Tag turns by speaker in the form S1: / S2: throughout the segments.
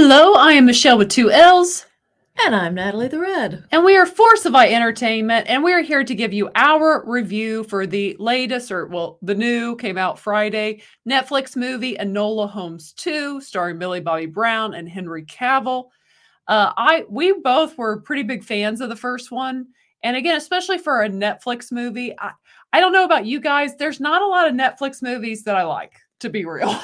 S1: Hello, I am Michelle with 2 L's.
S2: And I'm Natalie the Red.
S1: And we are Force of I Entertainment, and we are here to give you our review for the latest, the new, came out Friday, Netflix movie, Enola Homes 2, starring Millie Bobby Brown and Henry Cavill. We both were pretty big fans of the first one. And again, especially for a Netflix movie, I don't know about you guys, there's not a lot of Netflix movies that I like, to be real.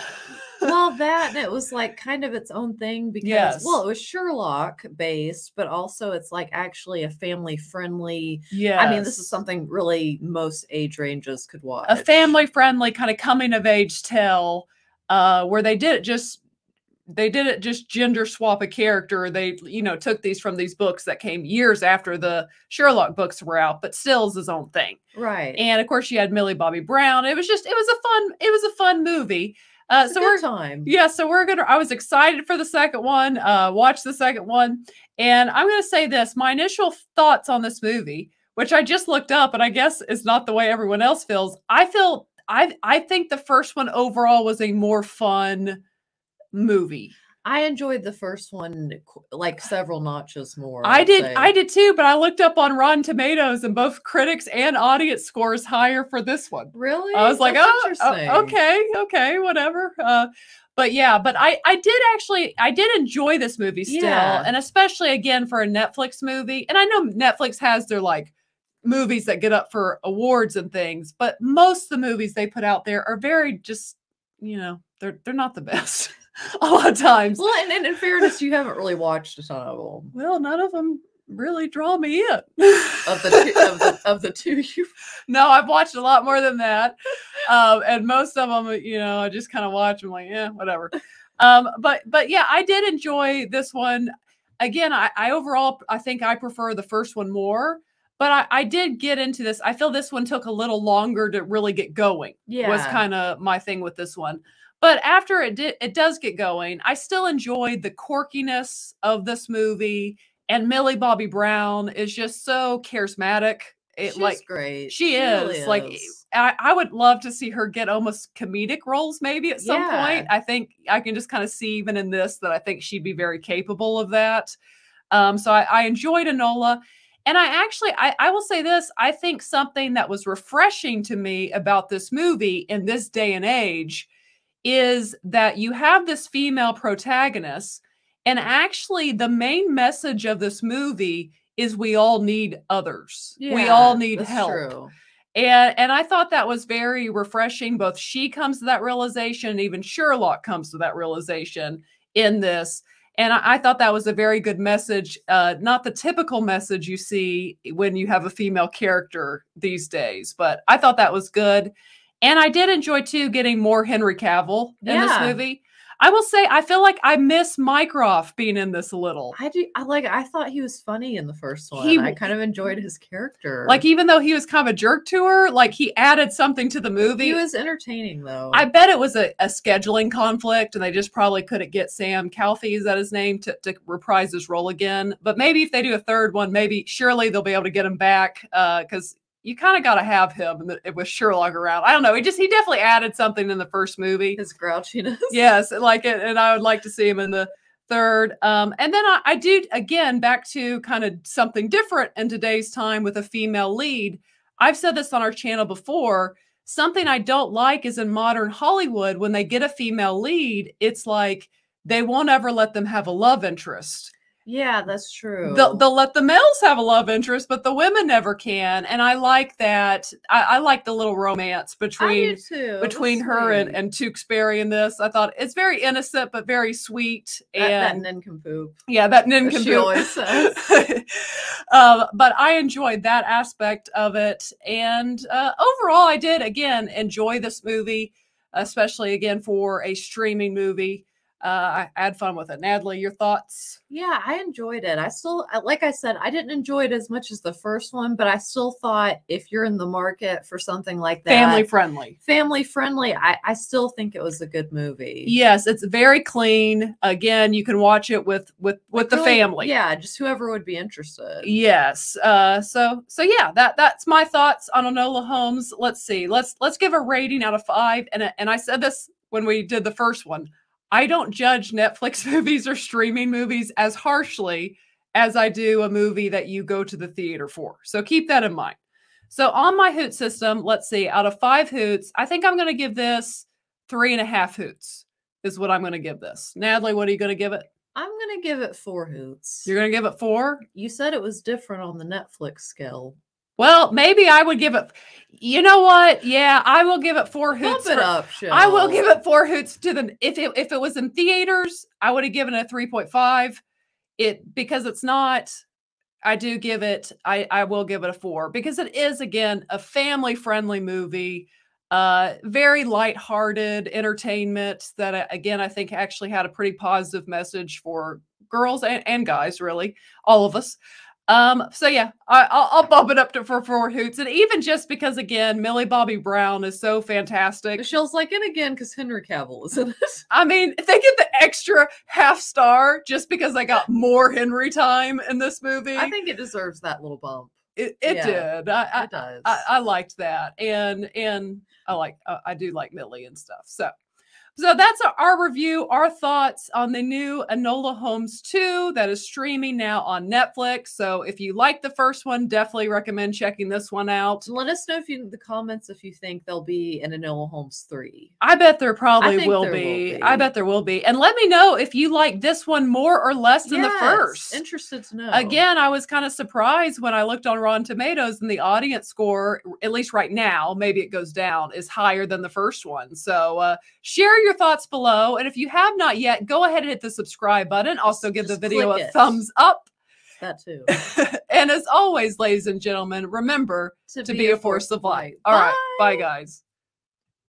S2: Well, that and it was like kind of its own thing because,
S1: Yes.
S2: well, it was Sherlock based, but also it's like actually a family friendly.
S1: Yes.
S2: I mean, this is something really most age ranges could watch.
S1: A family friendly kind of coming of age tale, where they did it just gender swap a character. They, took these from these books that came years after the Sherlock books were out, but still is his own thing.
S2: Right.
S1: And of course you had Millie Bobby Brown. It was a fun movie. So I was excited for the second one, watch the second one. And I'm going to say this, my initial thoughts on this movie, which I just looked up and I guess is not the way everyone else feels. I think the first one overall was a more fun movie.
S2: I enjoyed the first one like several notches more.
S1: I did too, but I looked up on Rotten Tomatoes and both critics and audience scores higher for this one.
S2: Really?
S1: I was like, okay, whatever. But I did enjoy this movie still.
S2: Yeah.
S1: And especially again for a Netflix movie. And I know Netflix has their like movies that get up for awards and things, but most of the movies they put out there are very just, they're not the best. A lot of times.
S2: Well, and in fairness, you haven't really watched a ton of them.
S1: Well, none of them really draw me in.
S2: Of the two
S1: No, I've watched a lot more than that. And most of them, I just kind of watch them like, yeah, whatever. But yeah, I did enjoy this one. Again, I overall, I think I prefer the first one more. But I did get into this. I feel this one took a little longer to really get going.
S2: Yeah.
S1: Was kind of my thing with this one. But after it does get going, I still enjoyed the quirkiness of this movie. And Millie Bobby Brown is just so charismatic.
S2: She's great.
S1: She is.
S2: Really
S1: Like, I would love to see her get almost comedic roles maybe at some point. I think I can just kind of see even in this that I think she'd be very capable of that. So I enjoyed Enola. And I will say this, I think something that was refreshing to me about this movie in this day and age is that you have this female protagonist, and actually the main message of this movie is we all need others.
S2: Yeah,
S1: we all need
S2: that's
S1: help.
S2: True.
S1: And I thought that was very refreshing. Both she comes to that realization, and even Sherlock comes to that realization in this. And I thought that was a very good message, not the typical message you see when you have a female character these days, but I thought that was good. And I did enjoy, too, getting more Henry Cavill in this movie. I will say, I feel like I miss Mycroft being in this a little.
S2: I do. I thought he was funny in the first one. I kind of enjoyed his character.
S1: Like, even though he was kind of a jerk to her, like, he added something to the movie.
S2: He was entertaining, though.
S1: I bet it was a scheduling conflict, and they just probably couldn't get Sam Calfee, is that his name, to reprise his role again. But maybe if they do a third one, surely they'll be able to get him back, because you kind of got to have him with Sherlock around. I don't know. He definitely added something in the first movie.
S2: His grouchiness.
S1: Yes, like it. And I would like to see him in the third. And then I do, again, back to kind of something different in today's time with a female lead. I've said this on our channel before. Something I don't like is in modern Hollywood, when they get a female lead, it's like they won't ever let them have a love interest.
S2: Yeah, that's true.
S1: They'll let the males have a love interest, but the women never can. And I like that. I like the little romance between her and Tewksbury in this. I thought it's very innocent, but very sweet. And
S2: that nincompoop.
S1: Yeah, that nincompoop.
S2: She always says.
S1: But I enjoyed that aspect of it. And overall, I did, again, enjoy this movie, especially, again, for a streaming movie. I had fun with it. Natalie, your thoughts?
S2: Yeah, I enjoyed it. I still, like I said, I didn't enjoy it as much as the first one, but I still thought if you're in the market for something like that, family friendly, I still think it was a good movie.
S1: Yes, it's very clean. Again, you can watch it with the family.
S2: Yeah, just whoever would be interested.
S1: Yes. So yeah, that's my thoughts on Enola Holmes. Let's see. Let's give a rating out of 5. And I said this when we did the first one. I don't judge Netflix movies or streaming movies as harshly as I do a movie that you go to the theater for. So keep that in mind. So on my hoot system, let's see, out of 5 hoots, I think I'm going to give this 3.5 hoots is what I'm going to give this. Natalie, what are you going to give it?
S2: I'm going to give it 4 hoots.
S1: You're going to give it 4?
S2: You said it was different on the Netflix scale.
S1: Well, maybe I would give it, you know what? Yeah, I will give it 4 hoots.
S2: Bump it up, Shell.
S1: I will give it 4 hoots to the, if it was in theaters, I would have given it a 3.5. Because it's not, I do give it, I will give it a 4 because it is, again, a family-friendly movie, very lighthearted entertainment that, again, I think actually had a pretty positive message for girls and guys, really, all of us. So yeah, I'll bump it up to for 4 hoots. And even just because, again, Millie Bobby Brown is so fantastic.
S2: Michelle's like, and again, because Henry Cavill is in it.
S1: I mean, they get the extra half star just because I got more Henry time in this movie.
S2: I think it deserves that little bump.
S1: It did.
S2: It does.
S1: I liked that. And I do like Millie and stuff. So that's our review, our thoughts on the new Enola Homes 2 that is streaming now on Netflix. So if you like the first one, definitely recommend checking this one out.
S2: Let us know in the comments if you think there'll be an Enola Homes 3.
S1: I bet there probably will be. I bet there will be. And let me know if you like this one more or less than the first.
S2: Interested to know.
S1: Again, I was kind of surprised when I looked on Rotten Tomatoes and the audience score, at least right now, maybe it goes down, is higher than the first one. So share your thoughts below, and if you have not yet, go ahead and hit the subscribe button. Also give the video a thumbs up.
S2: That too.
S1: And as always, ladies and gentlemen, remember to be a force of light. All right, bye guys.